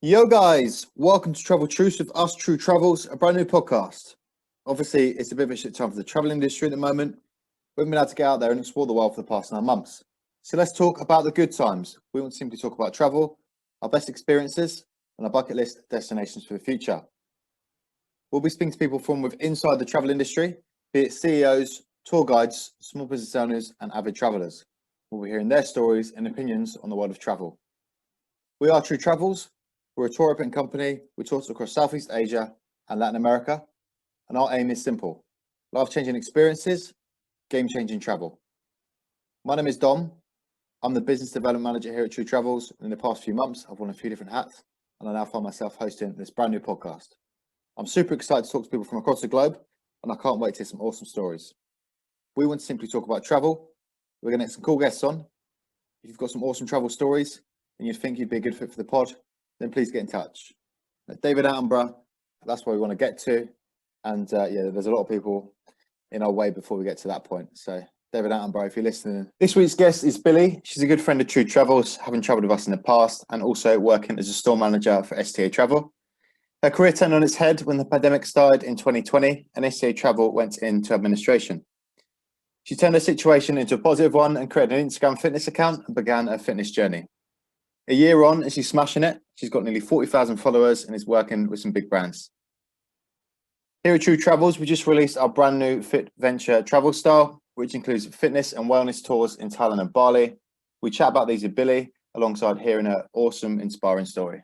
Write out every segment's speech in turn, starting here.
Yo guys, welcome to Travel Truths with us, TruTravels, a brand new podcast. Obviously, it's a bit of a shit time for the travel industry at the moment. We haven't been able to get out there and explore the world for the past 9 months. So let's talk about the good times. We won't simply talk about travel, our best experiences, and our bucket list destinations for the future. We'll be speaking to people from inside the travel industry, be it CEOs, tour guides, small business owners, and avid travelers. We'll be hearing their stories and opinions on the world of travel. We are TruTravels. We're a tour operating company. We tour across Southeast Asia and Latin America, and our aim is simple: life-changing experiences, game-changing travel. My name is Dom. I'm the business development manager here at TruTravels. In the past few months, I've worn a few different hats, and I now find myself hosting this brand new podcast. I'm super excited to talk to people from across the globe, and I can't wait to hear some awesome stories. We want to simply talk about travel. We're going to get some cool guests on. If you've got some awesome travel stories and you think you'd be a good fit for the pod, then please get in touch. David Attenborough, that's where we want to get to. And there's a lot of people in our way before we get to that point. So David Attenborough, if you're listening. This week's guest is Billie. She's a good friend of TruTravels, having travelled with us in the past and also working as a store manager for STA Travel. Her career turned on its head when the pandemic started in 2020 and STA Travel went into administration. She turned her situation into a positive one and created an Instagram fitness account and began her fitness journey. A year on, and she's smashing it. She's got nearly 40,000 followers and is working with some big brands. Here at TruTravels, we just released our brand new FitVenture travel style, which includes fitness and wellness tours in Thailand and Bali. We chat about these with Billie, alongside hearing her awesome, inspiring story.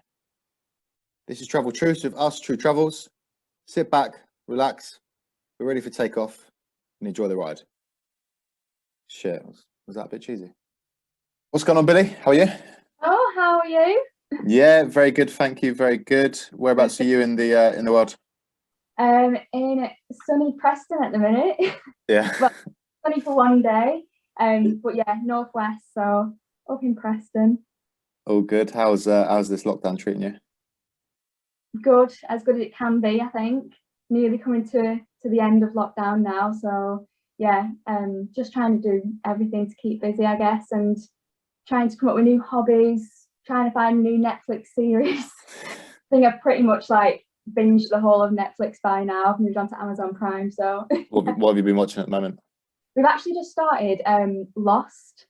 This is Travel Truths with us, TruTravels. Sit back, relax, we're ready for takeoff, and enjoy the ride. Shit, was that a bit cheesy? What's going on, Billie? How are you? Oh, how are you? Yeah, very good, thank you. Very good. Whereabouts are you in the world? In sunny Preston at the minute. Yeah. Well, sunny for one day. But yeah, northwest, so up in Preston. All good. How's this lockdown treating you? Good, as good as it can be, I think. Nearly coming to the end of lockdown now, so yeah, just trying to do everything to keep busy, I guess, and trying to come up with new hobbies, trying to find a new Netflix series. I think I've pretty much binged the whole of Netflix by now. I've moved on to Amazon Prime, so. What have you been watching at the moment? We've actually just started Lost.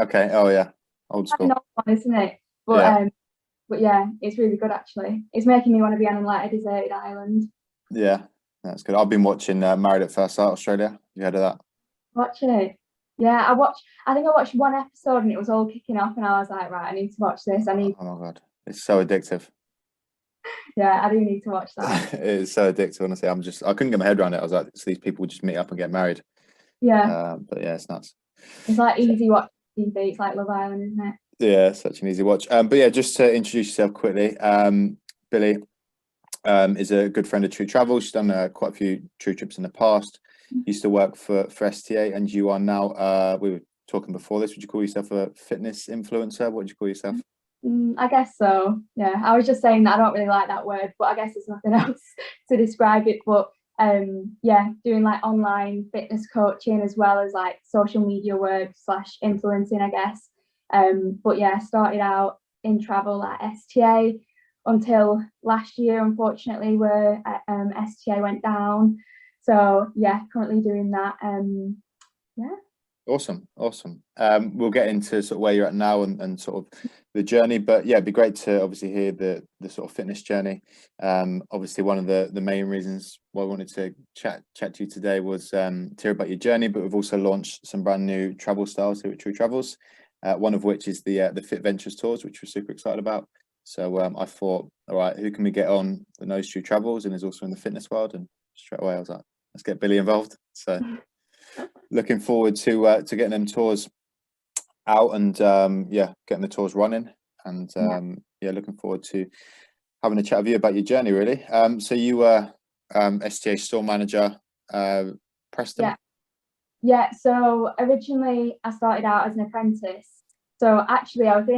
Okay. Oh yeah, old school. Not one, isn't it? But yeah, it's really good actually. It's making me want to be on a deserted island. Yeah, that's good. I've been watching Married at First Sight Australia. Have you heard of that? Watch it. Yeah, I think I watched one episode and it was all kicking off and I was like, right, I need to watch this. Oh my god, it's so addictive. Yeah, I do need to watch that. It is so addictive, honestly. I couldn't get my head around it. I was like, so these people just meet up and get married. Yeah. But yeah, it's nuts. It's like easy watch TV. It's like Love Island, isn't it? Yeah, such an easy watch. But yeah, just to introduce yourself quickly, Billie is a good friend of TruTravels. She's done quite a few True trips in the past. Used to work for STA, and you are now. We were talking before this. Would you call yourself a fitness influencer? What would you call yourself? I guess so. Yeah, I was just saying that I don't really like that word, but I guess there's nothing else to describe it. But yeah, doing online fitness coaching as well as social media work / influencing, I guess. But yeah, started out in travel at STA until last year, unfortunately, where STA went down. So yeah, currently doing that. Yeah. Awesome. We'll get into sort of where you're at now and sort of the journey, but yeah, it'd be great to obviously hear the sort of fitness journey. Obviously one of the main reasons why I wanted to chat to you today was to hear about your journey, but we've also launched some brand new travel styles here at TruTravels, one of which is the FitVentures tours, which we're super excited about. So I thought, all right, who can we get on that knows TruTravels and is also in the fitness world? And straight away I was like, let's get Billie involved. So looking forward to getting them tours out and getting the tours running, and looking forward to having a chat with you about your journey, really. So you were STA store manager, Preston. Yeah, so originally I started out as an apprentice. So actually I was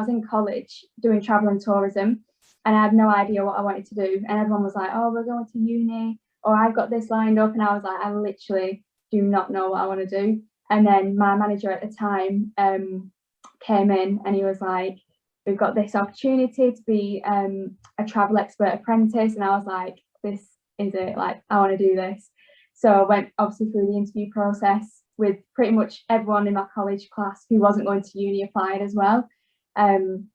in college doing travel and tourism, and I had no idea what I wanted to do, and everyone was like, oh, we're going to uni, or I've got this lined up, and I was like, I literally do not know what I want to do. And then my manager at the time came in and he was like, we've got this opportunity to be a travel expert apprentice. And I was like, this is it, like I want to do this. So I went obviously through the interview process with pretty much everyone in my college class who wasn't going to uni applied as well. And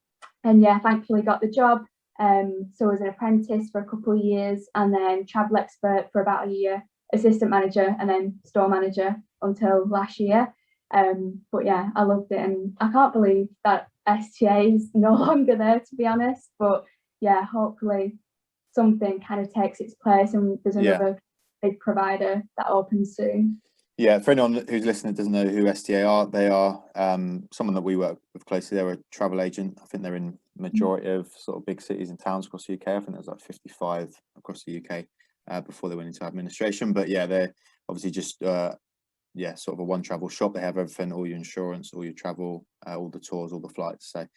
yeah, thankfully got the job. So I was an apprentice for a couple of years, and then travel expert for about a year, assistant manager, and then store manager until last year. But yeah, I loved it, and I can't believe that STA is no longer there, to be honest. But yeah, hopefully something kind of takes its place and there's another big provider that opens soon. Yeah, for anyone who's listening doesn't know who STA are, they are someone that we work with closely. They're a travel agent. I think they're in majority of sort of big cities and towns across the UK. I think there's like 55 across the UK before they went into administration. But yeah, they're obviously just sort of a one travel shop. They have everything, all your insurance, all your travel, all the tours, all the flights. So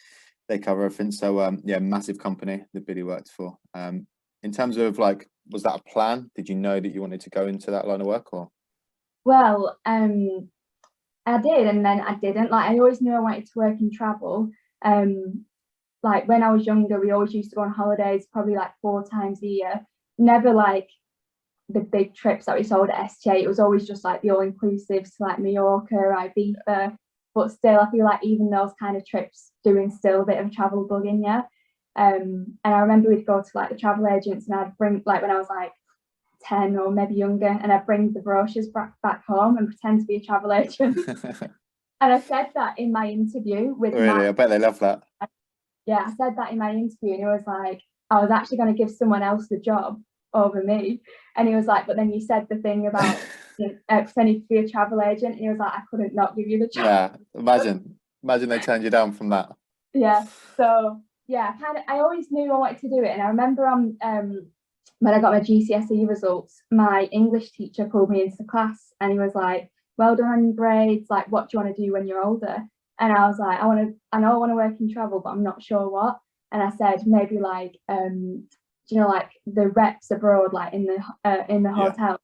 they cover everything. So yeah, massive company that Billie worked for. In terms of like, was that a plan? Did you know that you wanted to go into that line of work, or? Well, I did, and then I didn't. Like, I always knew I wanted to work in travel. Like when I was younger, we always used to go on holidays, probably like 4 times a year. Never like the big trips that we sold at STA. It was always just like the all-inclusives to like Mallorca, Ibiza. But still, I feel like even those kind of trips doing still a bit of a travel bug in you. And I remember we'd go to like the travel agents, and I'd bring, like when I was like 10 or maybe younger, and I'd bring the brochures back home and pretend to be a travel agent. And I said that in my interview with really? Matt. I bet they love that. Yeah, I said that in my interview, and he was like, I was actually going to give someone else the job over me. And he was like, but then you said the thing about pretending to be a travel agent, and he was like, I couldn't not give you the job. Yeah, imagine they turned you down from that. Yeah, so yeah, I always knew I wanted to do it. And I remember when I got my GCSE results, my English teacher pulled me into the class, and he was like, well done on your grades, like what do you want to do when you're older? And I was like, I know I want to work in travel, but I'm not sure what. And I said maybe like like the reps abroad, like in the hotel,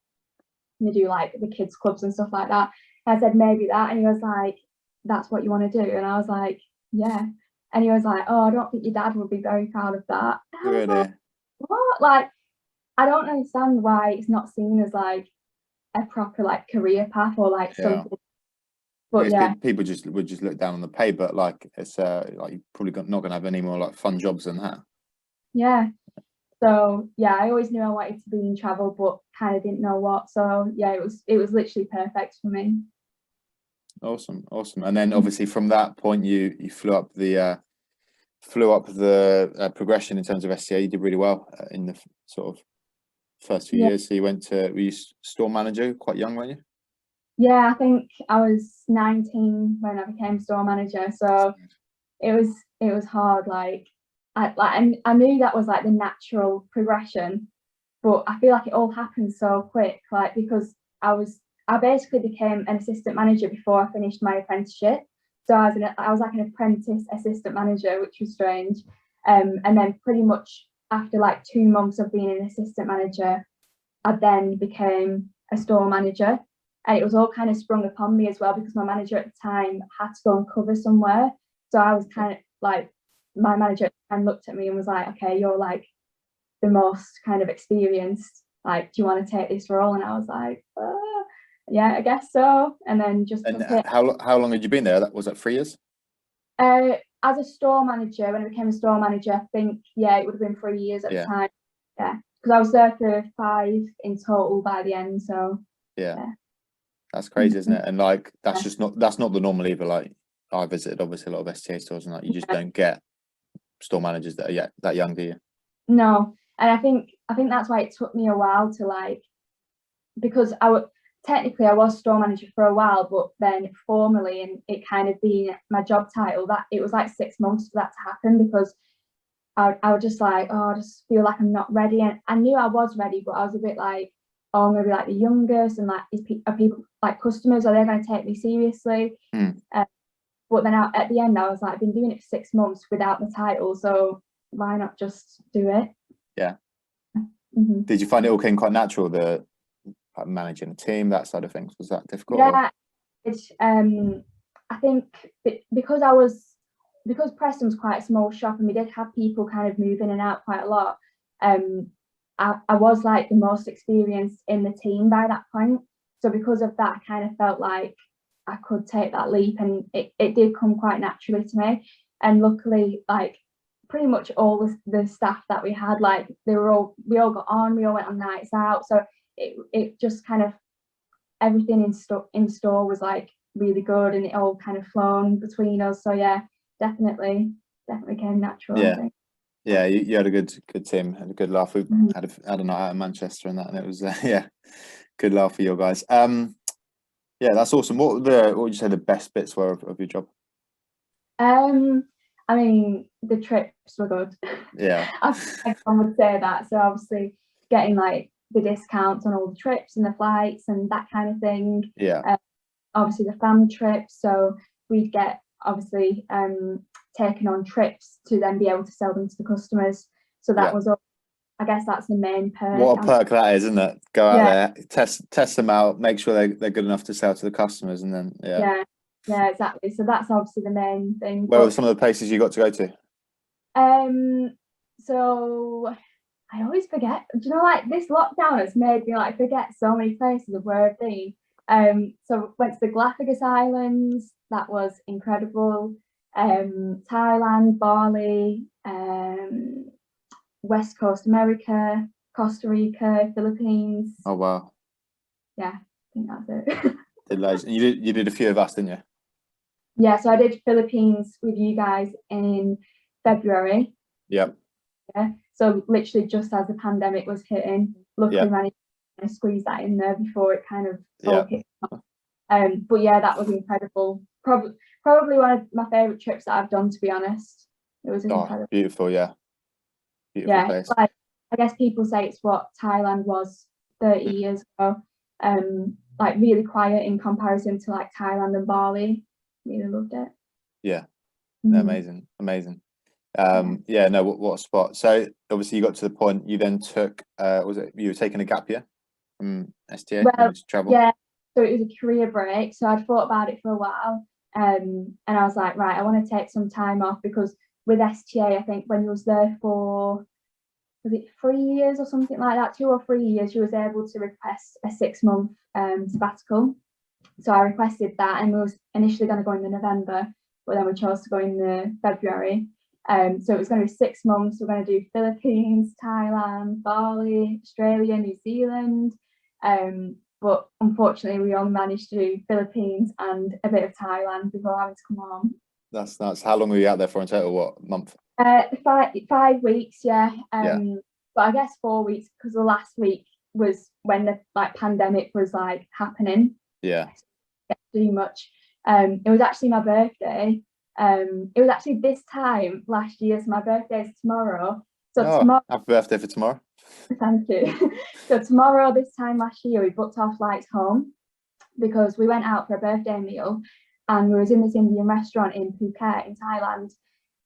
they do like the kids clubs and stuff like that. And I said maybe that, and he was like, that's what you want to do? And I was like, yeah. And he was like, oh, I don't think your dad would be very proud of that. And I was like, what? Like, I don't understand why it's not seen as like a proper like career path or like something. But yeah, people would just look down on the pay, but like it's like you're probably not going to have any more like fun jobs than that. Yeah. So yeah, I always knew I wanted to be in travel, but kind of didn't know what. So yeah, it was literally perfect for me. Awesome. And then obviously from that point, you flew up the progression in terms of STA. You did really well in the sort of first few years. So you were you store manager quite young, weren't you? Yeah, I think I was 19 when I became store manager. So it was hard. Like I knew that was like the natural progression, but I feel like it all happened so quick. Like because I basically became an assistant manager before I finished my apprenticeship. So I was like an apprentice assistant manager, which was strange. And then pretty much after like 2 months of being an assistant manager, I then became a store manager. And it was all kind of sprung upon me as well, because my manager at the time had to go and cover somewhere. So I was kind of like, my manager at the time looked at me and was like, okay, you're like the most kind of experienced, like, do you want to take this role? And I was like, yeah, I guess so. And then just how long had you been there? Was that 3 years? As a store manager, when I became a store manager, I think it would have been 3 years at the time. Yeah, because I was there for 5 in total by the end. So yeah. That's crazy, isn't it? And like that's not the normal either. Like I visited obviously a lot of STA stores, and like you just don't get store managers that are that young, do you? No, and I think that's why it took me a while to like, because technically I was store manager for a while, but then formally, and it kind of being my job title, that it was like 6 months for that to happen, because I was just like, I just feel like I'm not ready. And I knew I was ready, but I was a bit like, I'm gonna be like the youngest, and like are people like customers, are they going to take me seriously? But then at the end I was like, I've been doing it for 6 months without the title, so why not just do it? Did you find it all came quite natural, the managing a team, that side of things? Was that difficult? I think because I was because Preston's quite a small shop and we did have people kind of move in and out quite a lot, I was like the most experienced in the team by that point. So because of that, I kind of felt like I could take that leap, and it did come quite naturally to me. And luckily, like pretty much all the staff that we had, like we all got on, we all went on nights out. So it just kind of, everything in store was like really good, and it all kind of flown between us. So yeah, definitely came natural. Yeah. I think. Yeah, you had a good team, had a good laugh. We had a night out in Manchester and that, and it was good laugh for you guys. Yeah, that's awesome. What would you say the best bits were of your job? I mean, the trips were good. Yeah, I would say that. So obviously getting like the discounts on all the trips and the flights and that kind of thing. Yeah. Obviously the family trips. So we'd get obviously taken on trips to then be able to sell them to the customers. So that was all. I guess that's the main perk. What a perk that is, isn't it? Go out there, test them out, make sure they're good enough to sell to the customers, and then yeah, exactly. So that's obviously the main thing. Where were some of the places you got to go to? So I always forget. Do you know, like this lockdown has made me like forget so many places of where I've been. So went to the Galapagos Islands. That was incredible. Thailand, Bali, West Coast America, Costa Rica, Philippines. Oh wow! Yeah, I think that's it. Did loads. And you did a few of us, didn't you? Yeah, so I did Philippines with you guys in February. Yep. Yeah, so literally just as the pandemic was hitting, luckily managed to squeeze that in there before it kind of all kicked off. But yeah, that was incredible. Probably one of my favourite trips that I've done, to be honest. It was incredible. Beautiful, yeah. Beautiful place. Like, I guess people say it's what Thailand was 30 years ago. Like really quiet in comparison to like Thailand and Bali. Really loved it. Yeah. Amazing. Yeah, no, what a spot. So obviously you got to the point, you then took was it you were taking a gap year from STA to travel? Yeah, so it was a career break. So I'd thought about it for a while. And I was like, right, I want to take some time off, because with STA, I think when you was there for, was it 3 years or something like that, 2 or 3 years, you was able to request a 6-month sabbatical. So I requested that, and we was initially going to go in the November, but then we chose to go in the February. So it was going to be 6 months. We're going to do Philippines, Thailand, Bali, Australia, New Zealand. But unfortunately, we only managed to do Philippines and a bit of Thailand before having to come home. That's nuts. How long were you out there for in total? What, a month? 5 weeks, yeah. But I guess 4 weeks, because the last week was when the like pandemic was like happening. Yeah. Do much. It was actually my birthday. It was actually this time last year, so my birthday is tomorrow. So tomorrow. Happy birthday for tomorrow. Thank you. So tomorrow, this time last year, we booked our flights home because we went out for a birthday meal, and we was in this Indian restaurant in Phuket in Thailand,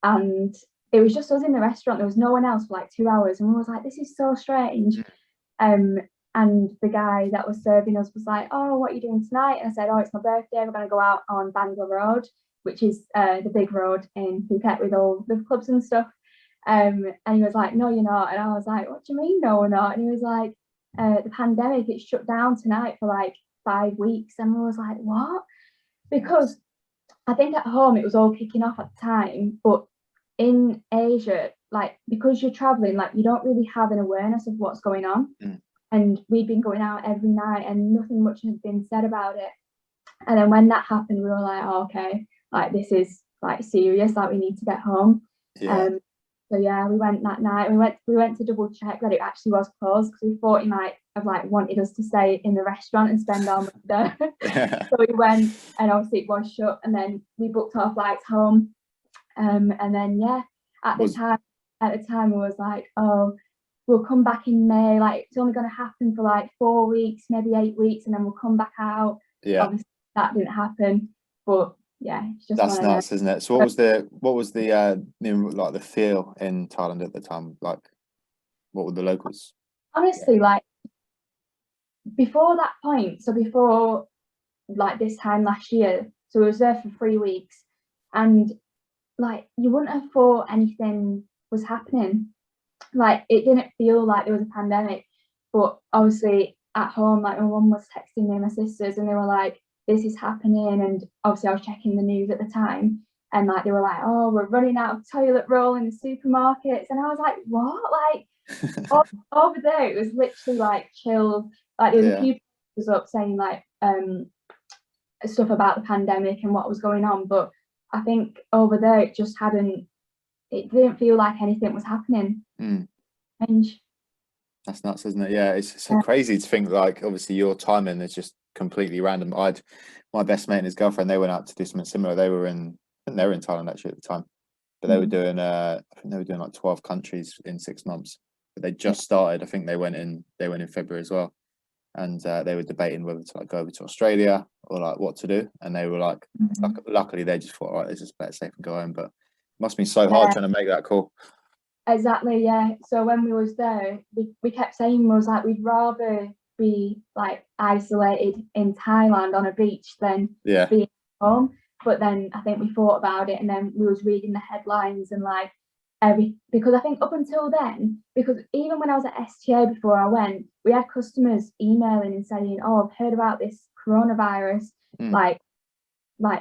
and it was just us in the restaurant. There was no one else for like 2 hours, and we was like, this is so strange. And the guy that was serving us was like, oh, what are you doing tonight? And I said, oh, it's my birthday. We're going to go out on Bangla Road, which is the big road in Phuket with all the clubs and stuff. And he was like, no, you're not. And I was like, what do you mean, no, we're not? And he was like, the pandemic, it's shut down tonight for like 5 weeks. And we was like, what? Because I think at home it was all kicking off at the time, but in Asia, like, because you're traveling, like, you don't really have an awareness of what's going on. And we'd been going out every night and nothing much had been said about it. And then when that happened, we were like, oh, okay, like, this is like serious, like, we need to get home. So yeah, we went that night. We went to double check that it actually was closed, because we thought he might have like wanted us to stay in the restaurant and spend our money there. So we went, and obviously it was shut. And then we booked our flights home. And then at the time we was like, oh, we'll come back in May. Like, it's only going to happen for like 4 weeks, maybe 8 weeks, and then we'll come back out. Obviously that didn't happen, but yeah, it's just that's nuts, isn't it? So what was the like the feel in Thailand at the time? Like, what were the locals? Honestly, like, before that point, so before like this time last year, so we was there for 3 weeks, and like you wouldn't have thought anything was happening. Like it didn't feel like there was a pandemic, but obviously at home, like my mum was texting me and my sisters, and they were like, this is happening. And obviously I was checking the news at the time, and like they were like, oh, we're running out of toilet roll in the supermarkets. And I was like, what? Like over there it was literally like chilled. Like there was a few was up saying like stuff about the pandemic and what was going on, but I think over there it didn't feel like anything was happening. Strange. That's nuts, isn't it? Yeah, it's so crazy to think, like, obviously your timing is just completely random. My best mate and his girlfriend, they went out to do something similar. They were in Thailand actually at the time, but they were doing I think they were doing like 12 countries in 6 months. But they just started. I think they went in February as well, and they were debating whether to like go over to Australia or like what to do. And they were like, luckily they just thought, all right, it's just better safe and go home. But it must be so hard trying to make that call. Exactly, yeah. So when we was there, we kept saying, was like, we'd rather be like isolated in Thailand on a beach than be at home. But then I think we thought about it, and then we was reading the headlines and like because I think up until then, because even when I was at STA before I went, we had customers emailing and saying, oh, I've heard about this coronavirus, like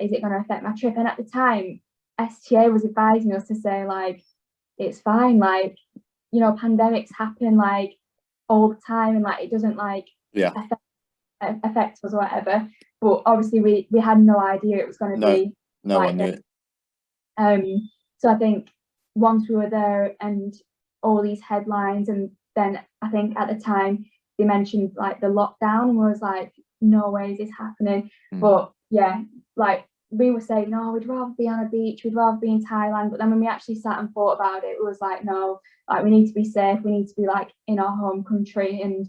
is it going to affect my trip? And at the time, STA was advising us to say like, it's fine, like, you know, pandemics happen like all the time, and like it doesn't like affect us or whatever. But obviously we had no idea it was going to be like this. So I think once we were there and all these headlines, and then I think at the time they mentioned like the lockdown, and we was like, no way is this happening. But yeah, like we were saying, no, we'd rather be on a beach, we'd rather be in Thailand. But then when we actually sat and thought about it, it was like, no, like we need to be safe, we need to be like in our home country. And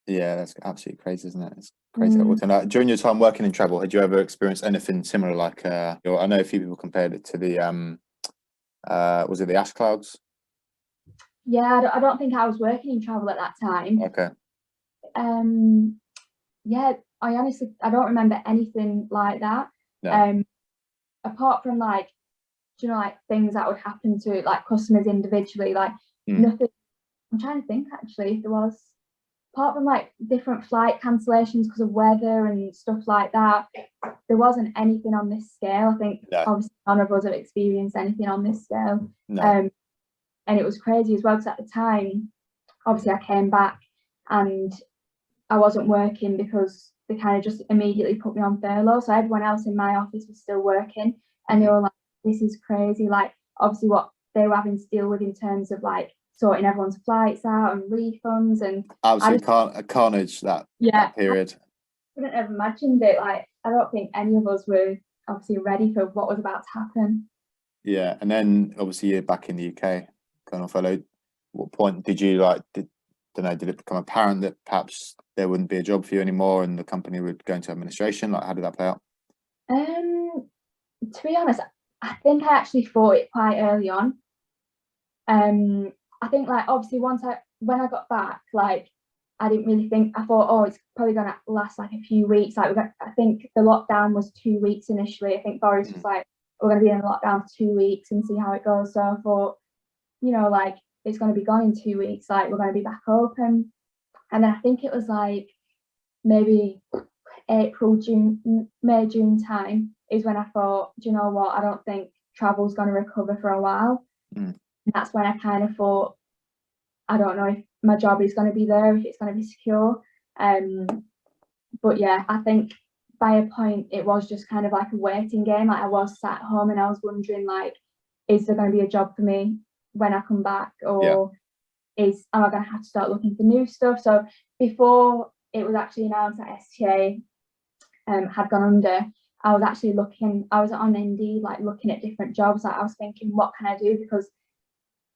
that's absolutely crazy, isn't it? It's crazy. And during your time working in travel, had you ever experienced anything similar? Like I know a few people compared it to the was it the ash clouds? Yeah, I don't think I was working in travel at that time. Okay. Yeah, I don't remember anything like that. No. Apart from like, you know, like things that would happen to like customers individually, like nothing. I'm trying to think actually if there was, apart from like different flight cancellations because of weather and stuff like that, there wasn't anything on this scale. I think obviously none of us have experienced anything on this scale. No. And it was crazy as well, because at the time, obviously I came back and I wasn't working because they kind of just immediately put me on furlough. So everyone else in my office was still working, and they were like, this is crazy. Like obviously what they were having to deal with in terms of like sorting everyone's flights out and refunds, and absolutely carnage that period. I couldn't have imagined it. Like I don't think any of us were obviously ready for what was about to happen. Yeah, and then obviously you're back in the UK, going on furlough. What point did you did it become apparent that perhaps there wouldn't be a job for you anymore and the company would go into administration? Like, how did that play out? To be honest, I think I actually thought it quite early on. I think like obviously when I got back, like I didn't really think, I thought, oh, it's probably gonna last like a few weeks. Like I think the lockdown was 2 weeks initially. I think Boris was like, we're gonna be in lockdown for 2 weeks and see how it goes. So I thought, you know, like it's going to be gone in 2 weeks, like we're going to be back open. And then I think it was like maybe May, June time is when I thought, do you know what, I don't think travel's going to recover for a while. And that's when I kind of thought, I don't know if my job is going to be there, if it's going to be secure. But yeah, I think by a point it was just kind of like a waiting game. Like I was sat at home and I was wondering, like, is there going to be a job for me when I come back, or am I going to have to start looking for new stuff? So before it was actually announced that STA had gone under, I was actually I was on Indeed, like looking at different jobs. Like I was thinking, what can I do? Because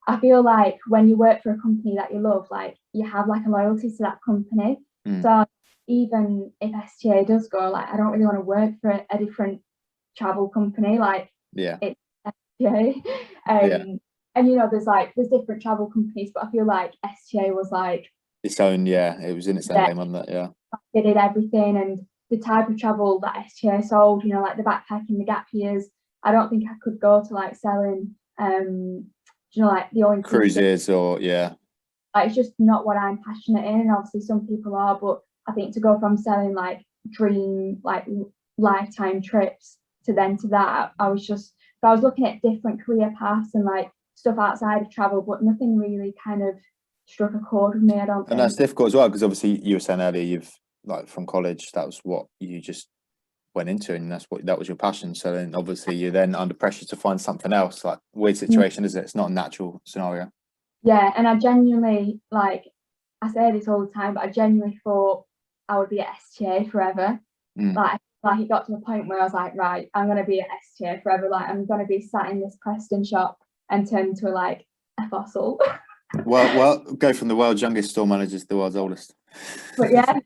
I feel like when you work for a company that you love, like you have like a loyalty to that company. So even if STA does go, like I don't really want to work for a different travel company. Like it's STA. And you know, there's different travel companies, but I feel like STA was like its own, it was in its own name on that. They did everything, and the type of travel that STA sold, you know, like the backpacking, the gap years, I don't think I could go to like selling, you know, like the only cruises or like, it's just not what I'm passionate in. And obviously some people are, but I think to go from selling like dream, like lifetime trips to that, I was looking at different career paths and like stuff outside of travel, but nothing really kind of struck a chord with me, I don't think. And that's difficult as well, because obviously you were saying earlier, you've like from college, that was what you just went into, and that was your passion. So then obviously you're then under pressure to find something else. Like, weird situation, is it? It's not a natural scenario. Yeah, and I genuinely, like, I say this all the time, but I genuinely thought I would be at STA forever. Like it got to the point where I was like, right, I'm gonna be at STA forever. Like, I'm gonna be sat in this Preston shop and turn into like a fossil. Well, go from the world's youngest store manager to the world's oldest. But yeah,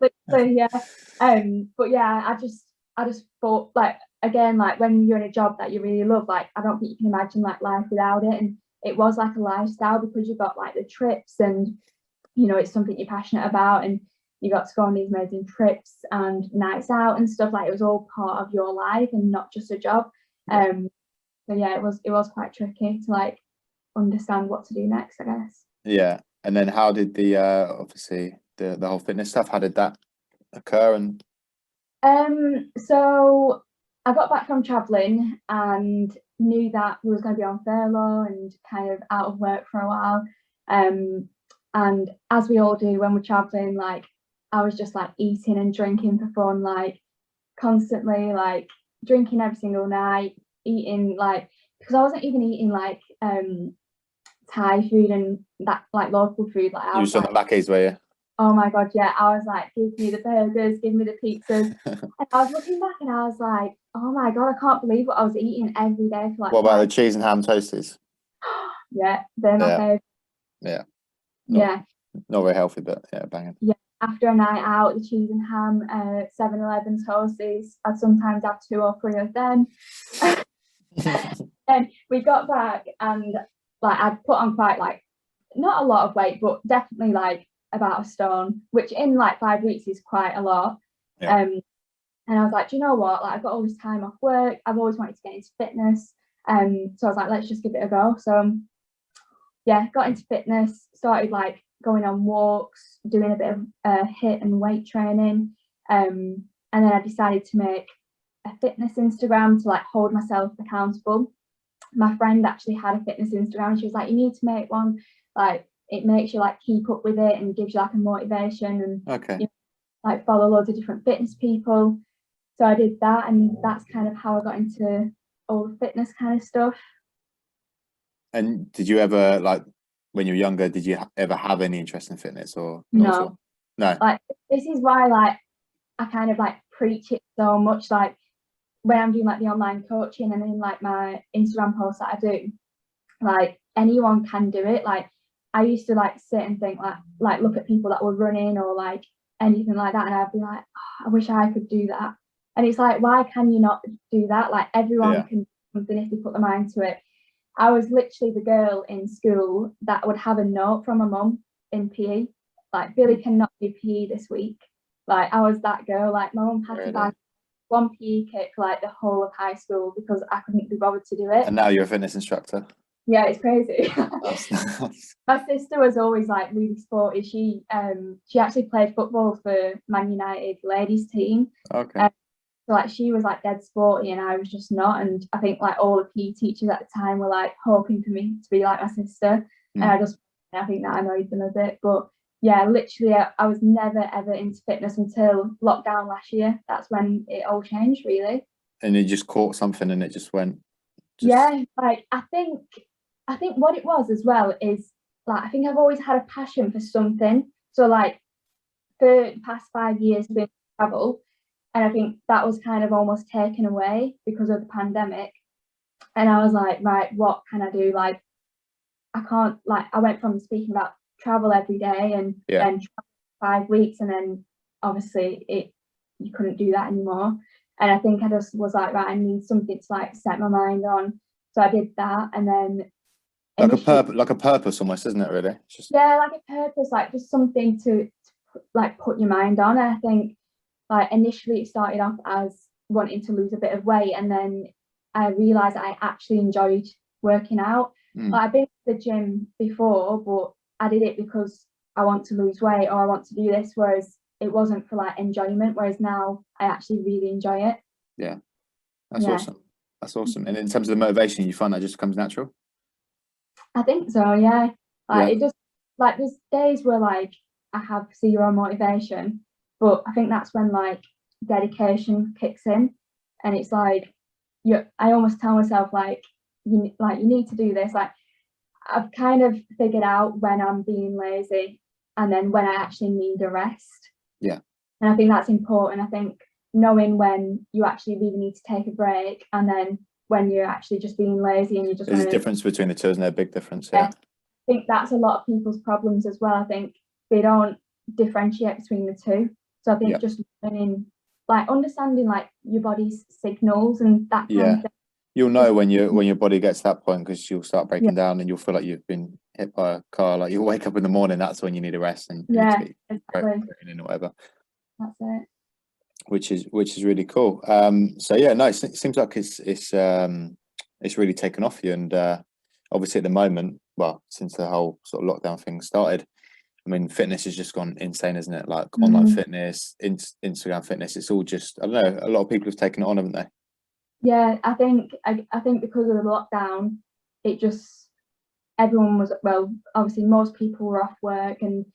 but yeah, I just thought, like, again, like when you're in a job that you really love, like I don't think you can imagine like life without it. And it was like a lifestyle, because you got like the trips, and you know, it's something you're passionate about, and you got to go on these amazing trips and nights out and stuff. Like, it was all part of your life and not just a job. So yeah, it was quite tricky to like understand what to do next, I guess. Yeah. And then how did the obviously the whole fitness stuff, how did that occur? And so I got back from traveling and knew that we was going to be on furlough and kind of out of work for a while. And as we all do when we're traveling, like I was just like eating and drinking for fun, like constantly, like drinking every single night, eating like, because I wasn't even eating like Thai food and that like local food. Like, you was on the Macca's, were you? Oh my god, yeah. I was like, give me the burgers, give me the pizzas. And I was looking back and I was like, oh my god, I can't believe what I was eating every day for like. What about the cheese and ham toasties? Yeah, they're my favourite. Yeah. Not very healthy, but yeah, banging. Yeah. After a night out, the cheese and ham, 7-Eleven toasties, I'd sometimes have 2 or 3 of them. And we got back and like I'd put on quite like, not a lot of weight, but definitely like about a stone, which in like 5 weeks is quite a lot. Yeah. And I was like, do you know what, like I've got all this time off work, I've always wanted to get into fitness, so I was like, let's just give it a go. So yeah, got into fitness, started like going on walks, doing a bit of HIIT and weight training, and then I decided to make a fitness Instagram to like hold myself accountable. My friend actually had a fitness Instagram and she was like, you need to make one, like it makes you like keep up with it and gives you like a motivation, and okay, you know, like follow loads of different fitness people. So I did that, and that's kind of how I got into all the fitness kind of stuff. And did you ever, like when you were younger, did you ever have any interest in fitness or no? No. Like this is why like I kind of like preach it so much, like when I'm doing like the online coaching and in like my Instagram posts that I do, like anyone can do it. Like I used to like sit and think like look at people that were running or like anything like that, and I'd be like, oh, I wish I could do that. And it's like, why can you not do that? Like everyone can do something if they put their mind to it. I was literally the girl in school that would have a note from my mum in PE, like Billie cannot do PE this week. Like I was that girl. Like my mum had to buy 1 PE kit for like the whole of high school because I couldn't be bothered to do it. And now you're a fitness instructor. Yeah, it's crazy. That's nice. My sister was always like really sporty. She actually played football for Man United ladies team. Okay. So like she was like dead sporty and I was just not. And I think like all the PE teachers at the time were like hoping for me to be like my sister. And I think that annoyed them a bit. But yeah, literally I was never ever into fitness until lockdown last year. That's when it all changed, really. And you just caught something and it just went. Yeah, like I think what it was as well is like I think I've always had a passion for something. So like for the past 5 years I've been travel, and I think that was kind of almost taken away because of the pandemic. And I was like, right, what can I do? Like I can't, like I went from speaking about travel every day and then 5 weeks, and then obviously you couldn't do that anymore. And I think I just was like, right, I need something to like set my mind on. So I did that, and then like a purpose almost, isn't it? Really? Just... Yeah, like a purpose, like just something to like put your mind on. And I think like initially it started off as wanting to lose a bit of weight, and then I realized I actually enjoyed working out. Like, I've been to the gym before, but I did it because I want to lose weight or I want to do this, whereas it wasn't for like enjoyment, whereas now I actually really enjoy it. Yeah, that's awesome. That's awesome. And in terms of the motivation, you find that just comes natural? I think so, yeah. Like it just, like there's days where like I have zero motivation, but I think that's when like dedication kicks in, and it's like I almost tell myself like you need to do this. Like I've kind of figured out when I'm being lazy and then when I actually need a rest. Yeah. And I think that's important. I think knowing when you actually really need to take a break, and then when you're actually just being lazy and you just there's a difference between the two, isn't there? A big difference. I think that's a lot of people's problems as well. I think they don't differentiate between the two. So I think just learning, like understanding like your body's signals and that kind of thing. You'll know when your body gets to that point, because you'll start breaking down and you'll feel like you've been hit by a car. Like you'll wake up in the morning, that's when you need a rest and exactly. Or whatever. That's it. Which is really cool. So yeah, no, it seems like it's really taken off you, and obviously at the moment, well, since the whole sort of lockdown thing started, I mean, fitness has just gone insane, isn't it? Like online fitness, Instagram fitness, it's all just, I don't know, a lot of people have taken it on, haven't they? Yeah, I think because of the lockdown, it just, everyone was, well, obviously most people were off work, and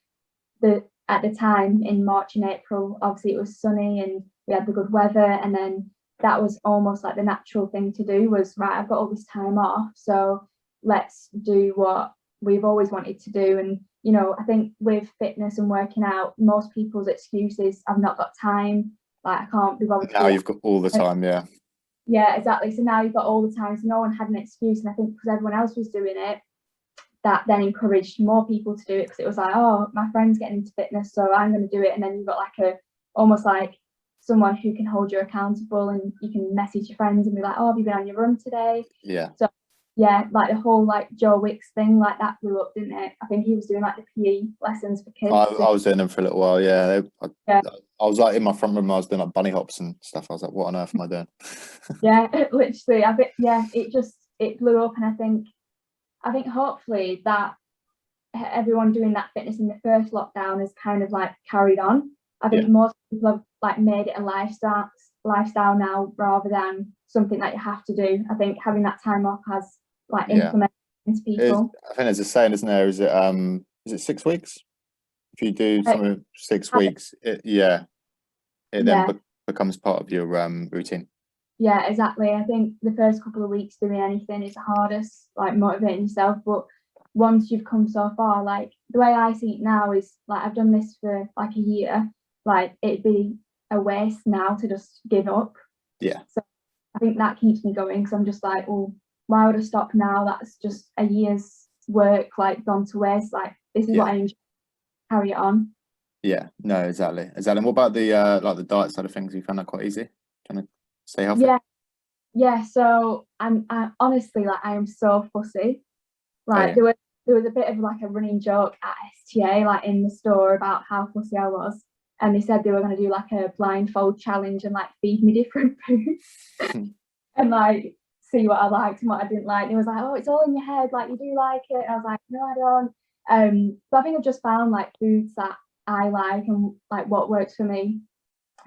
at the time in March and April, obviously it was sunny and we had the good weather, and then that was almost like the natural thing to do was, right, I've got all this time off, so let's do what we've always wanted to do. And you know, I think with fitness and working out, most people's excuse is I've not got time, like I can't be bothered. Now you've got all the time. Yeah, exactly. So now you've got all the time, so no one had an excuse. And I think because everyone else was doing it, that then encouraged more people to do it, because it was like, oh, my friend's getting into fitness, so I'm going to do it. And then you've got like almost like someone who can hold you accountable, and you can message your friends and be like, oh, have you been on your run today? Yeah. So yeah, like the whole like Joe Wicks thing, like that blew up, didn't it? I think he was doing like the PE lessons for kids. I was doing them for a little while. I was like in my front room, I was doing like bunny hops and stuff. I was like, what on earth am I doing? Yeah, literally. It blew up, and I think hopefully that everyone doing that fitness in the first lockdown has kind of like carried on. I think most people have like made it a lifestyle now, rather than something that you have to do. I think having that time off has like implemented into people. I think there's a saying, isn't there? Is it 6 weeks? If you do something 6 weeks, it then becomes part of your routine. Yeah, exactly. I think the first couple of weeks doing anything is the hardest, like motivating yourself. But once you've come so far, like the way I see it now is like I've done this for like a year. Like it'd be a waste now to just give up. Yeah. So I think that keeps me going, because I'm just like, well, why would I stop now? That's just a year's work like gone to waste. Like this is what I enjoy. Carry it on. Yeah. No, exactly. And what about the like the diet side of things? You found that quite easy? Trying to stay healthy? Yeah. So I honestly, like I am so fussy. Like there was a bit of like a running joke at STA, like in the store, about how fussy I was. And they said they were going to do like a blindfold challenge and like feed me different foods and like see what I liked and what I didn't like. And it was like, oh, it's all in your head, like you do like it. And I was like, no, I don't. But I think I've just found like foods that I like and like what works for me.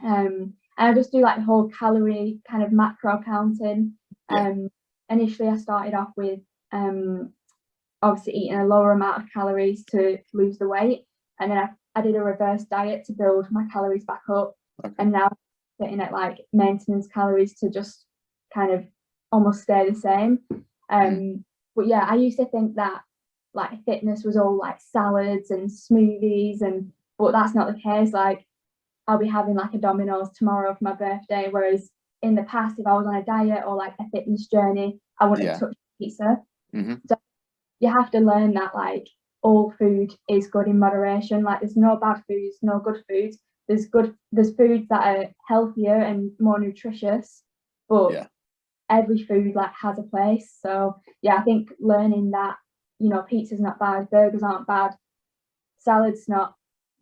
And I just do like the whole calorie kind of macro counting. Initially I started off with obviously eating a lower amount of calories to lose the weight, and then I did a reverse diet to build my calories back up. And now I'm sitting at like maintenance calories to just kind of almost stay the same. But yeah, I used to think that like fitness was all like salads and smoothies, but that's not the case. Like I'll be having like a Domino's tomorrow for my birthday, whereas in the past, if I was on a diet or like a fitness journey, I wouldn't have touched pizza. So you have to learn that like all food is good in moderation. Like there's no bad foods, no good foods. There's foods that are healthier and more nutritious, but every food like has a place. So yeah, I think learning that, you know, pizza's not bad, burgers aren't bad, salad's not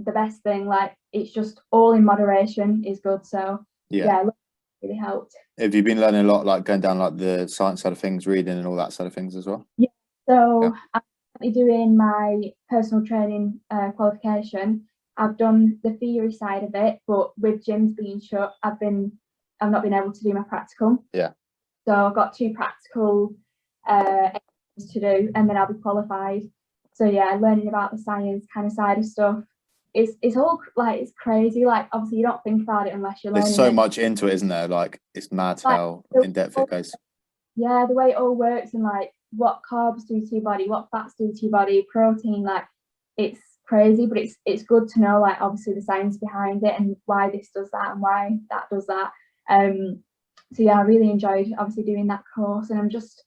the best thing. Like, it's just all in moderation is good. So yeah, really helped. Have you been learning a lot, like going down like the science side of things, reading and all that side of things as well? Yeah. So I'm currently doing my personal training qualification. I've done the theory side of it, but with gyms being shut, I've not been able to do my practical. Yeah. So I've got 2 practical exams to do, and then I'll be qualified. So yeah, learning about the science kind of side of stuff. It's all like, it's crazy. Like, obviously you don't think about it unless you're learning. There's so much into it, isn't there? Like, it's mad how in depth it goes. Yeah, the way it all works, and like what carbs do to your body, what fats do to your body, protein, like it's crazy, but it's good to know, like, obviously the science behind it and why this does that and why that does that. So yeah, I really enjoyed obviously doing that course, and I'm just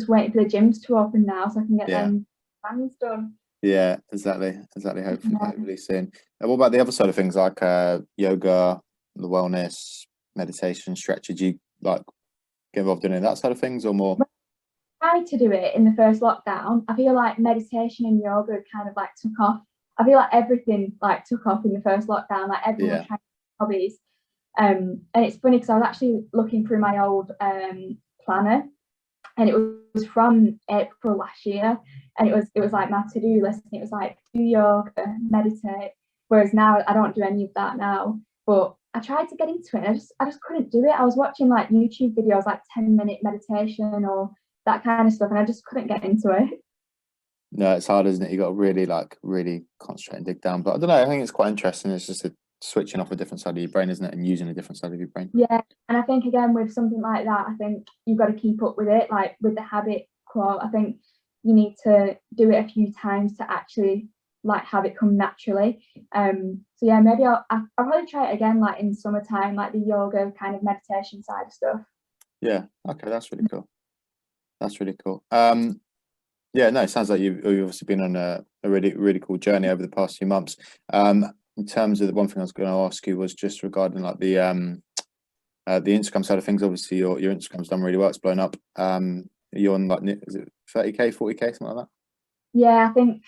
waiting for the gyms to open now so I can get them plans done. Yeah, exactly. Hopefully soon. And what about the other side of things, like yoga, the wellness, meditation, stretches? Do you like get involved in any of that side of things, or more? I tried to do it in the first lockdown. I feel like meditation and yoga kind of like took off. I feel like everything like took off in the first lockdown. Like, everyone was trying hobbies. And it's funny because I was actually looking through my old planner, and it was from April last year, and it was like my to-do list. It was like, do yoga, meditate. Whereas now I don't do any of that now. But I tried to get into it, and I just couldn't do it. I was watching like YouTube videos, like 10-minute meditation or that kind of stuff, and I just couldn't get into it. No, it's hard, isn't it? You got to really concentrate and dig down. But I don't know, I think it's quite interesting. It's just switching off a different side of your brain, isn't it? And using a different side of your brain. Yeah, and I think again with something like that, I think you've got to keep up with it. Like with the habit quote, I think you need to do it a few times to actually like have it come naturally. So yeah, maybe I'll probably try it again, like in summertime, like the yoga kind of meditation side of stuff. Yeah, okay, that's really cool. Yeah, no, it sounds like you've obviously been on a really cool journey over the past few months. In terms of the one thing I was going to ask you was just regarding like the Instagram side of things. Obviously your Instagram's done really well, it's blown up. You're on like, is it 30k, 40k, something like that? Yeah, I think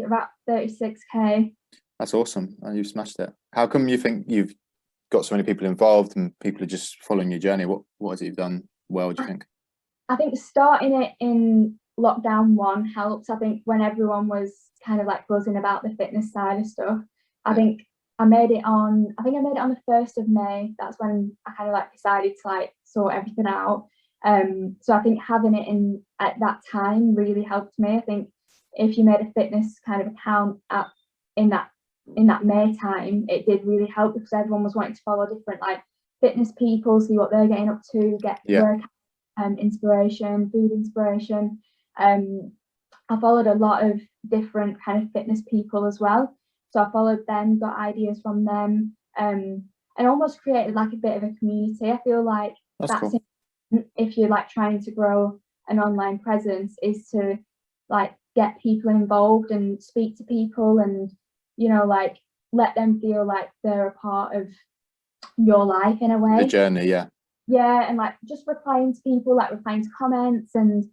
about 36k. That's awesome, and you've smashed it. How come you think you've got so many people involved and people are just following your journey? What is it you've done well, do you think? I think starting it in lockdown 1 helps. I think when everyone was kind of like buzzing about the fitness side of stuff, I think I made it on the 1st of May. That's when I kind of like decided to like sort everything out. So I think having it in at that time really helped me. I think if you made a fitness kind of account in that May time, it did really help because everyone was wanting to follow different like fitness people, see what they're getting up to, get workout inspiration, food inspiration. I followed a lot of different kind of fitness people as well. So I followed them, got ideas from them, and almost created like a bit of a community. I feel like that's cool. If you're like trying to grow an online presence, is to like get people involved and speak to people and, you know, like let them feel like they're a part of your life in a way. The journey, yeah. Yeah, and like just replying to people, like replying to comments and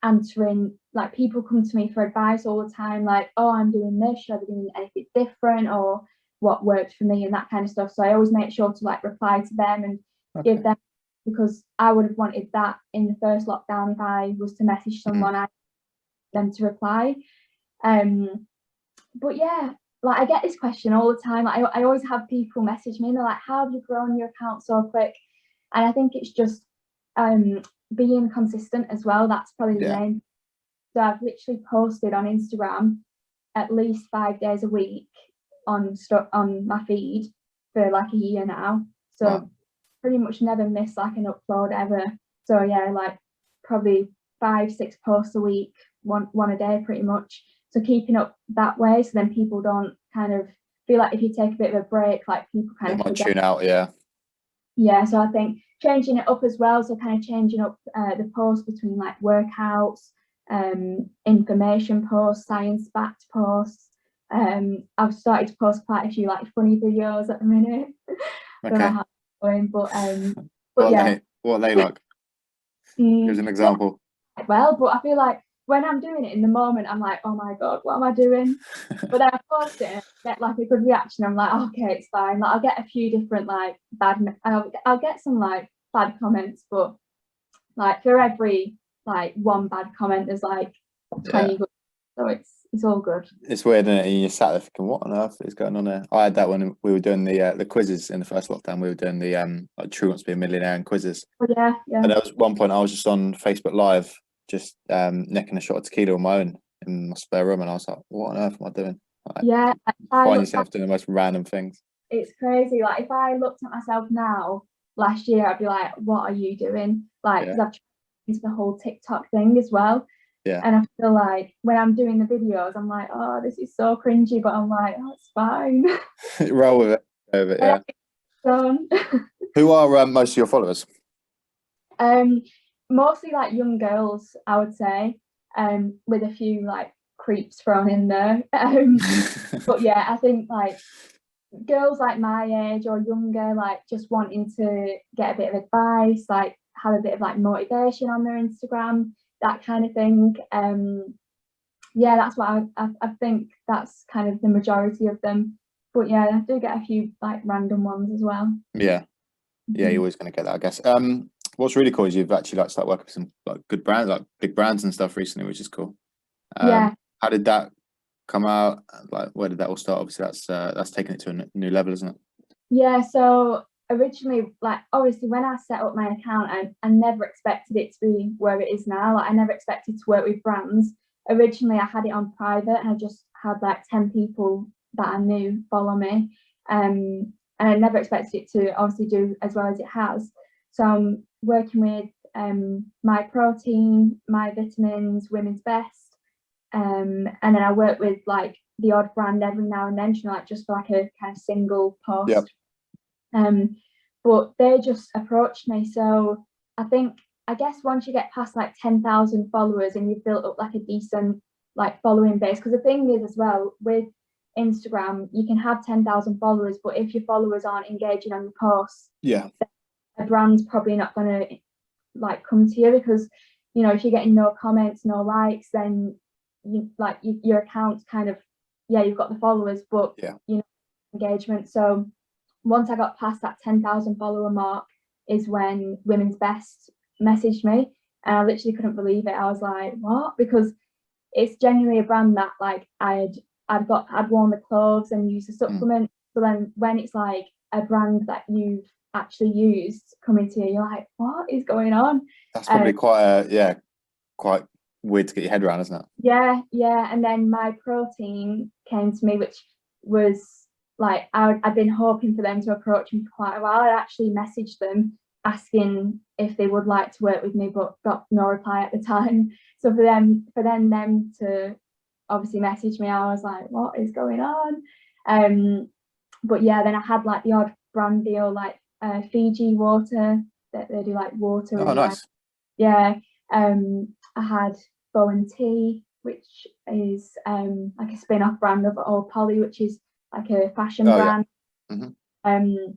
answering, like people come to me for advice all the time, like, oh, I'm doing this, should I be doing anything different, or what worked for me and that kind of stuff. So I always make sure to like reply to them and give them, because I would have wanted that in the first lockdown if I was to message someone, I them to reply. But yeah, like I get this question all the time. I always have people message me and they're like, how have you grown your account so quick? And I think it's just being consistent as well. That's probably the main. So I've literally posted on Instagram at least 5 days a week on my feed for like a year now. So pretty much never miss like an upload ever. So yeah, like probably 5-6 posts a week, one a day pretty much. So keeping up that way, so then people don't kind of feel like if you take a bit of a break, like people kind of tune out. Yeah, so I think changing it up as well, so kind of changing up the posts between like workouts, information posts, science-backed posts. I've started to post quite a few like funny videos at the minute. Don't know how it's going, but what are they like? Here's an example. Well, but I feel like when I'm doing it in the moment, I'm like, oh my God, what am I doing? But then I post it and get like a good reaction. I'm like, okay, it's fine. Like I'll get a few different like I'll get some like bad comments, but like for every like one bad comment, there's like 20 good. So it's all good. It's weird, isn't it? And you sat there thinking, what on earth is going on there? I had that when we were doing the quizzes in the first lockdown. We were doing the like True Wants to Be a Millionaire and quizzes. But yeah. And there was one point I was just on Facebook Live, just necking a shot of tequila on my own in my spare room, and I was like, what on earth am I doing? Like, Yeah. find yourself doing the most random things. It's crazy. Like if I looked at myself now, last year, I'd be like, what are you doing? Like, because I've tried into the whole TikTok thing as well. Yeah. And I feel like when I'm doing the videos, I'm like, oh, this is so cringy, but I'm like, oh, it's fine. Roll with it. Over it, yeah. Done. Who are most of your followers? Mostly like young girls, I would say, with a few like creeps thrown in there. But yeah, I think like girls like my age or younger, like just wanting to get a bit of advice, like have a bit of like motivation on their Instagram, that kind of thing. Yeah, that's what I think that's kind of the majority of them. But yeah, I do get a few like random ones as well. Yeah, you're always going to get that, I guess. What's really cool is you've actually like started working with some like good brands, like big brands and stuff recently, which is cool. Yeah. How did that come out? Like, where did that all start? Obviously, that's taken it to a new level, isn't it? Yeah. So originally, like obviously, when I set up my account, I never expected it to be where it is now. Like, I never expected to work with brands. Originally, I had it on private, and I just had like 10 people that I knew follow me. And I never expected it to obviously do as well as it has. So I'm working with My Protein, My Vitamins, Women's Best, and then I work with like the odd brand every now and then, like just for like a kind of single post. Yep. But they just approached me. So I guess once you get past like 10,000 followers and you've built up like a decent like following base, because the thing is as well with Instagram, you can have 10,000 followers, but if your followers aren't engaging on your posts, a brand's probably not going to like come to you, because you know, if you're getting no comments, no likes, then you like your account's kind of, yeah, you've got the followers, but you know, engagement. So once I got past that 10,000 follower mark is when Women's Best messaged me, and I literally couldn't believe it. I was like, what? Because it's genuinely a brand that like I'd worn the clothes and used the supplement. So then when it's like a brand that you've actually used coming to you, you're like, what is going on? That's probably quite weird to get your head around, isn't it? Yeah. And then My Protein came to me, which was like I'd been hoping for them to approach me for quite a while. I actually messaged them asking if they would like to work with me, but got no reply at the time. So for them to obviously message me, I was like, what is going on? But yeah, then I had like the odd brand deal, like Fiji water, that they do like water. Oh, nice. Yeah. I had Bowen Tea, which is like a spin-off brand of Old Polly, which is like a fashion brand. Yeah. Mm-hmm.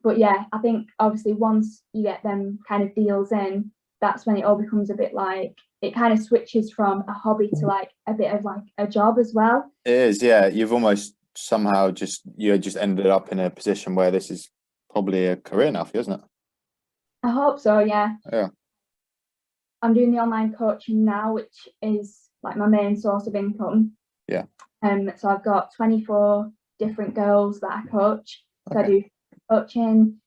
But yeah, I think obviously once you get them kind of deals in, that's when it all becomes a bit like, it kind of switches from a hobby to like a bit of like a job as well. It is, yeah. You've almost somehow just ended up in a position where this is probably a career now for you, isn't it? I hope so, yeah. Yeah. I'm doing the online coaching now, which is like my main source of income. Yeah. So I've got 24 different girls that I coach. So Okay. I do coaching,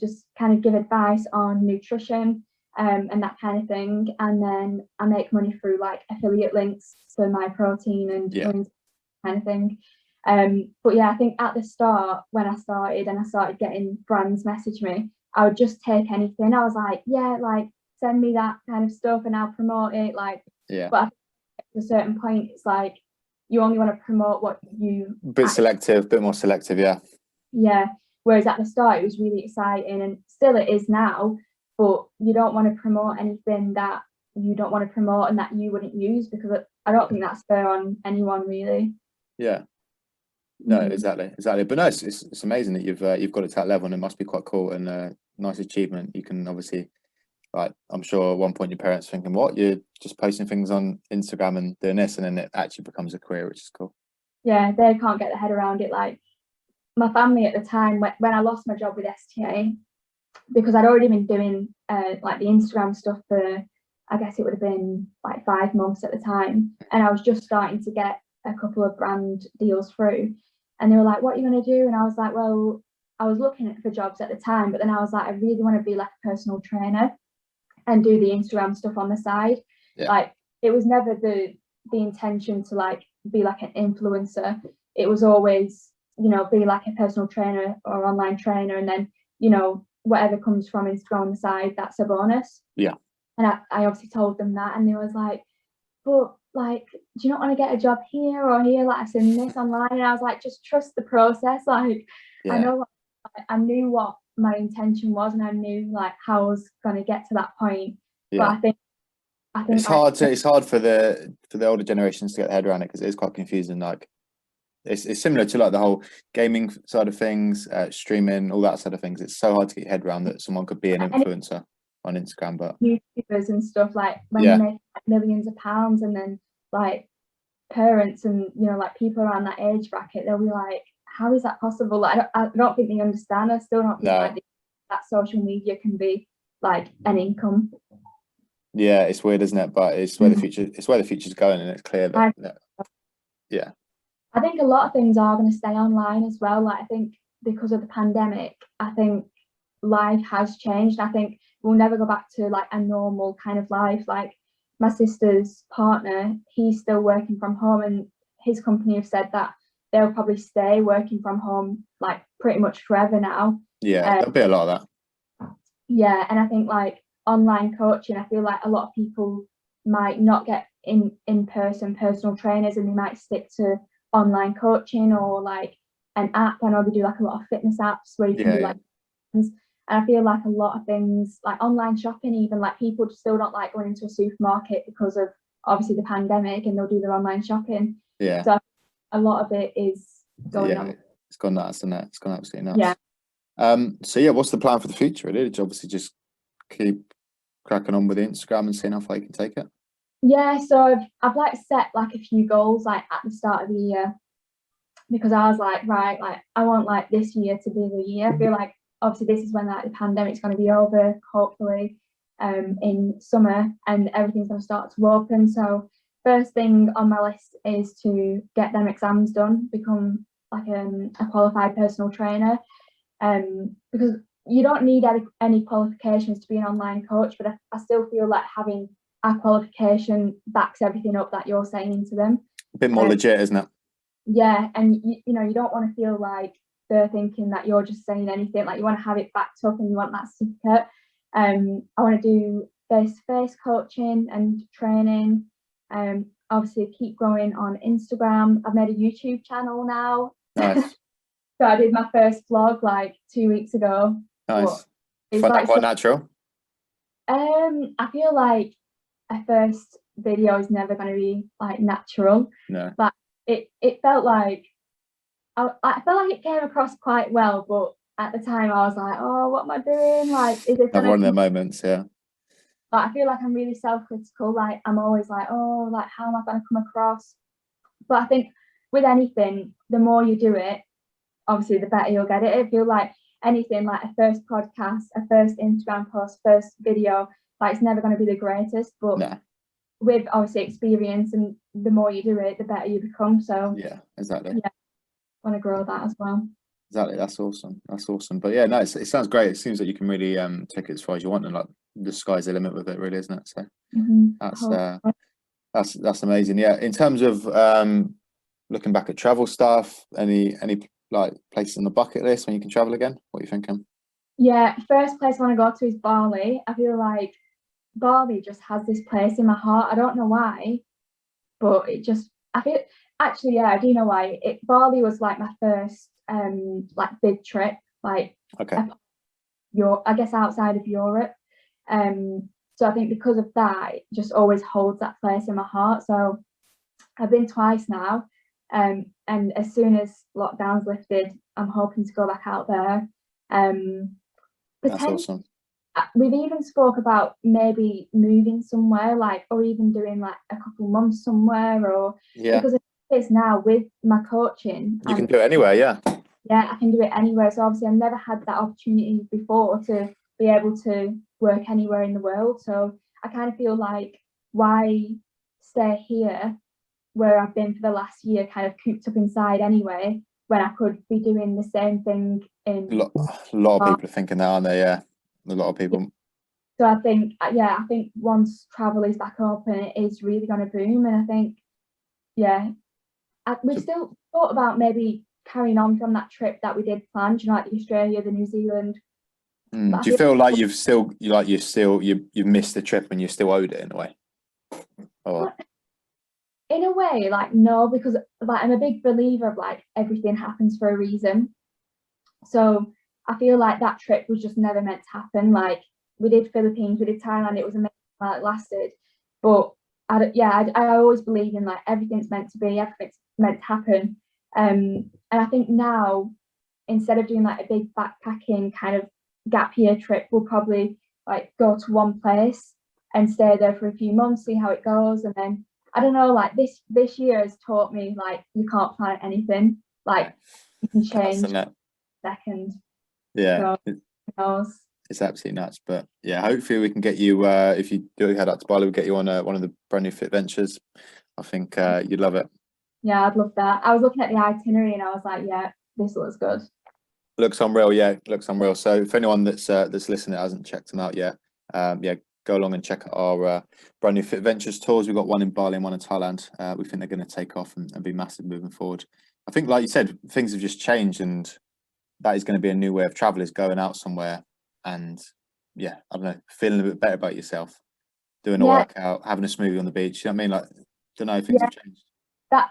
just kind of give advice on nutrition, and that kind of thing. And then I make money through like affiliate links for My Protein and kind of thing. But yeah, I think at the start, when I started getting brands message me, I would just take anything. I was like, yeah, like send me that kind of stuff and I'll promote it. Like, yeah. But at a certain point, it's like you only want to promote what you. Bit more selective, yeah. Yeah. Whereas at the start, it was really exciting, and still it is now. But you don't want to promote anything that you don't want to promote and that you wouldn't use, because I don't think that's fair on anyone, really. Yeah. No, exactly. But no, it's amazing that you've got it to that level, and it must be quite cool and a nice achievement. You can obviously like, I'm sure at one point your parents thinking, what, you're just posting things on Instagram and doing this, and then it actually becomes a career, which is cool. Yeah, they can't get their head around it. Like my family at the time, when I lost my job with STA, because I'd already been doing like the Instagram stuff for, I guess it would have been like 5 months at the time, and I was just starting to get a couple of brand deals through, and they were like, what are you going to do? And I was like, well, I was looking for jobs at the time, but then I was like, I really want to be like a personal trainer and do the Instagram stuff on the side. Yeah. Like it was never the intention to like be like an influencer. It was always, you know, be like a personal trainer or online trainer, and then, you know, whatever comes from Instagram on the side, that's a bonus. Yeah. And I obviously told them that, and they was like, but like, do you not want to get a job here or here? Like I've seen this online, and I was like, just trust the process. Like I know, I knew what my intention was, and I knew like how I was going to get to that point. Yeah. But I think it's hard for the older generations to get their head around it, because it is quite confusing. Like it's similar to like the whole gaming side of things, streaming, all that side of things. It's so hard to get your head around that someone could be an influencer on Instagram, but YouTubers and stuff, like when they make like millions of pounds, and then like parents and, you know, like people around that age bracket, they'll be like, how is that possible? Like I don't think they understand. I still don't think like that social media can be like an income. Yeah, it's weird, isn't it? But it's where the future's going, and it's clear that yeah. I think a lot of things are going to stay online as well. Like I think because of the pandemic, I think life has changed. I think we'll never go back to like a normal kind of life. Like my sister's partner, he's still working from home, and his company have said that they'll probably stay working from home like pretty much forever now. Yeah, there'll be a lot of that. Yeah, and I think like online coaching, I feel like a lot of people might not get in-person personal trainers, and they might stick to online coaching or like an app. I know they do like a lot of fitness apps where you can do like things. And I feel like a lot of things like online shopping, even like people still don't like going into a supermarket because of obviously the pandemic, and they'll do their online shopping. Yeah. So a lot of it is going on. It's gone nuts, isn't it? It's gone absolutely nuts. Yeah. So yeah, what's the plan for the future? Really, to obviously just keep cracking on with Instagram and seeing how far you can take it. Yeah, so I've like set like a few goals like at the start of the year, because I was like, right, like I want like this year to be the year. I feel like obviously this is when like the pandemic's going to be over, hopefully in summer, and everything's going to start to open. So first thing on my list is to get them exams done, become like a qualified personal trainer, because you don't need any qualifications to be an online coach, but I still feel like having a qualification backs everything up that you're saying into them. A bit more legit, isn't it? Yeah, and you know, you don't want to feel like they're thinking that you're just saying anything. Like you want to have it backed up, and you want that certificate. I want to do face-to-face coaching and training. Obviously keep growing on Instagram. I've made a YouTube channel now. Nice. So I did my first vlog like 2 weeks ago. Nice. It's Find like that quite natural? I feel like a first video is never going to be like natural. No. But it felt like I felt like it came across quite well, but at the time I was like, oh, what am I doing? Like, is it one of their moments? Yeah. Like I feel like I'm really self-critical. Like I'm always like, oh, like how am I going to come across? But I think with anything, the more you do it, obviously the better you'll get it. I feel like anything, like a first podcast, a first Instagram post, first video, like it's never going to be the greatest, but with obviously experience, and the more you do it, the better you become. So yeah, exactly. Yeah, I want to grow that as well. Exactly. That's awesome. But yeah, no, it sounds great. It seems like you can really take it as far as you want, and like the sky's the limit with it, really, isn't it? So that's amazing. Yeah, in terms of looking back at travel stuff, any like places on the bucket list when you can travel again? What are you thinking? Yeah, first place I want to go to is Bali. I feel like Bali just has this place in my heart. I don't know why, but I feel actually, yeah, I do know why. Bali was like my first like big trip, like I guess outside of Europe. So I think because of that, it just always holds that place in my heart. So I've been twice now. And as soon as lockdown's lifted, I'm hoping to go back out there. That's awesome. we've even spoke about maybe moving somewhere, like, or even doing like a couple months somewhere, or because it's now with my coaching, you can do it anywhere. Yeah, I can do it anywhere. So obviously I've never had that opportunity before to be able to work anywhere in the world. So I kind of feel like, why stay here where I've been for the last year, kind of cooped up inside anyway, when I could be doing the same thing in a lot of people are thinking that, aren't they? Yeah, a lot of people. So I think once travel is back open, it is really going to boom. And I think, we still thought about maybe carrying on from that trip that we did plan, you know, like the Australia, the New Zealand. Do you feel like you've missed the trip and you still owed it in a way? Or in a way, like, no, because like I'm a big believer of like everything happens for a reason. So I feel like that trip was just never meant to happen. Like, we did Philippines, we did Thailand, it was amazing while it lasted. But I always believe in like everything's meant to be, everything's meant to happen. And I think now, instead of doing like a big backpacking kind of gap year trip, we'll probably like go to one place and stay there for a few months, see how it goes. And then I don't know, like this year has taught me like you can't plan anything. Like, you can change second. Yeah. So, who knows? It's absolutely nuts. But yeah, hopefully we can get you, if you do head out to Bali, we'll get you on one of the brand new FitVentures. I think you'd love it. Yeah, I'd love that. I was looking at the itinerary and I was like, yeah, this looks good. Looks unreal. Yeah, looks unreal. So if anyone that's listening that hasn't checked them out yet, go along and check out our brand new FitVentures tours. We've got one in Bali and one in Thailand. We think they're going to take off and be massive moving forward. I think, like you said, things have just changed, and that is going to be a new way of travel, is going out somewhere and I don't know, feeling a bit better about yourself, doing a workout, having a smoothie on the beach. You know what I mean? Like, don't know, things have changed.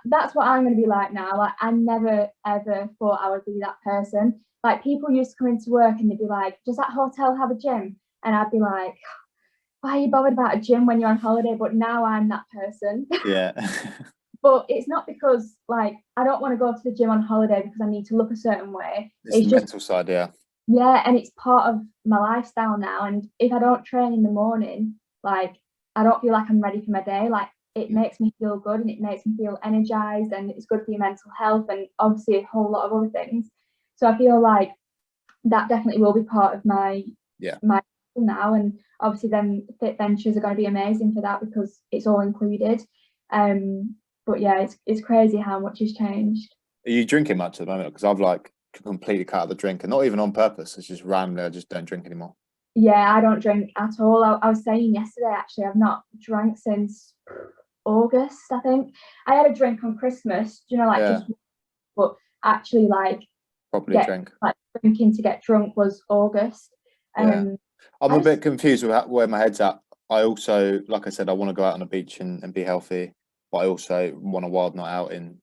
That's what I'm going to be like now. Like, I never ever thought I would be that person. Like, people used to come into work and they'd be like, does that hotel have a gym? And I'd be like, why are you bothered about a gym when you're on holiday? But now I'm that person. Yeah. But it's not because like I don't want to go to the gym on holiday because I need to look a certain way. It's the just mental side, and it's part of my lifestyle now. And if I don't train in the morning, like, I don't feel like I'm ready for my day. Like, it makes me feel good and it makes me feel energized, and it's good for your mental health and obviously a whole lot of other things. So I feel like that definitely will be part of my now. And obviously then FitVentures are going to be amazing for that because it's all included. But yeah, it's crazy how much has changed. Are you drinking much at the moment? Because I've like completely cut out the drink, and not even on purpose. It's just randomly, I just don't drink anymore. Yeah, I don't drink at all. I was saying yesterday, actually, I've not drank since August, I think. I had a drink on Christmas, you know, like just, but actually like properly drink. Like, drinking to get drunk was August. I'm a bit confused with where my head's at. I also, like I said, I want to go out on the beach and be healthy, but I also want a wild night out in.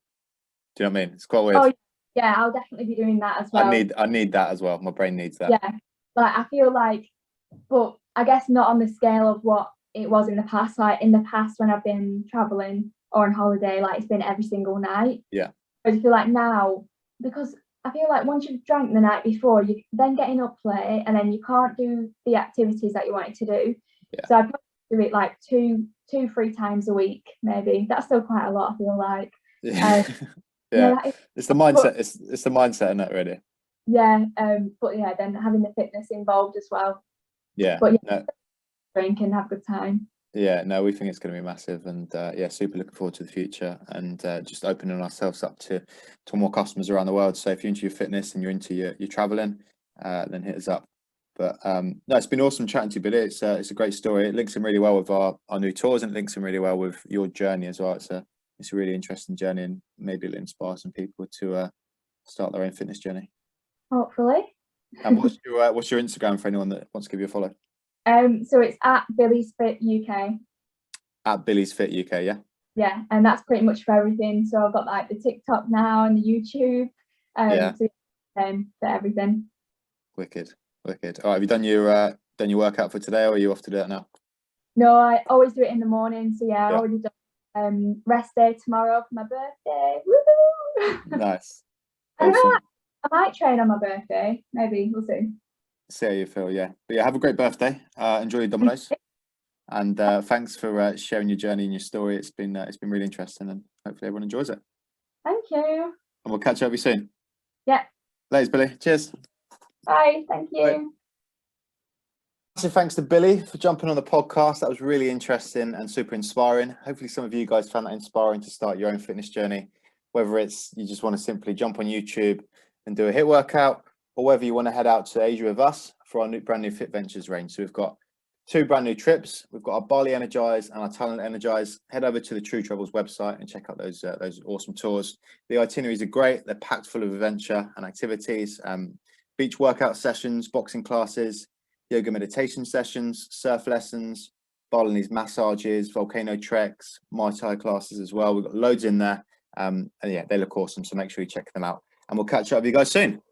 Do you know what I mean? It's quite weird. Oh yeah, I'll definitely be doing that as well. I need that as well. My brain needs that. Yeah, like I feel like, but I guess not on the scale of what it was in the past. Like, in the past when I've been traveling or on holiday, like, it's been every single night. Yeah. But I feel like now, because I feel like once you've drank the night before, you then getting up late and then you can't do the activities that you wanted to do. Yeah. So I probably do it like 2-3 times a week, maybe. That's still quite a lot, I feel like. It's the mindset. It's the mindset in that, really. Yeah, but yeah, then having the fitness involved as well. Yeah, but drink and have a good time. Yeah, no, we think it's going to be massive, and super looking forward to the future, and just opening ourselves up to more customers around the world. So if you're into your fitness and you're into your traveling, then hit us up. But no, it's been awesome chatting to you, Billy. It's a great story. It links in really well with our new tours, and it links in really well with your journey as well. It's a really interesting journey, and maybe it'll inspire some people to start their own fitness journey. Hopefully. And what's your Instagram for anyone that wants to give you a follow? So it's at Billies Fit UK. At Billies Fit UK, yeah. Yeah, and that's pretty much for everything. So I've got like the TikTok now and the YouTube. So for everything. Wicked. All right, have you done your workout for today, or are you off to do it now? No, I always do it in the morning. So I already done rest day tomorrow for my birthday. Woo-hoo! Nice. I don't know. I might train on my birthday. Maybe, we'll see. See how you feel, yeah. But yeah, have a great birthday. Enjoy your Dominoes. And thanks for sharing your journey and your story. It's been really interesting, and hopefully everyone enjoys it. Thank you. And we'll catch up with you soon. Yeah. Thanks, Billy. Cheers. Bye. Thank you. Bye. So thanks to Billy for jumping on the podcast. That was really interesting and super inspiring. Hopefully some of you guys found that inspiring to start your own fitness journey, whether it's you just want to simply jump on YouTube and do a HIIT workout, or whether you want to head out to Asia with us for our brand new FitVentures range. So we've got 2 brand new trips. We've got our Bali Energize and our Thailand Energize. Head over to the TruTravels website and check out those awesome tours. The itineraries are great. They're packed full of adventure and activities, beach workout sessions, boxing classes, yoga meditation sessions, surf lessons, Balinese massages, volcano treks, Muay Thai classes as well. We've got loads in there. And yeah, they look awesome. So make sure you check them out. And we'll catch up with you guys soon.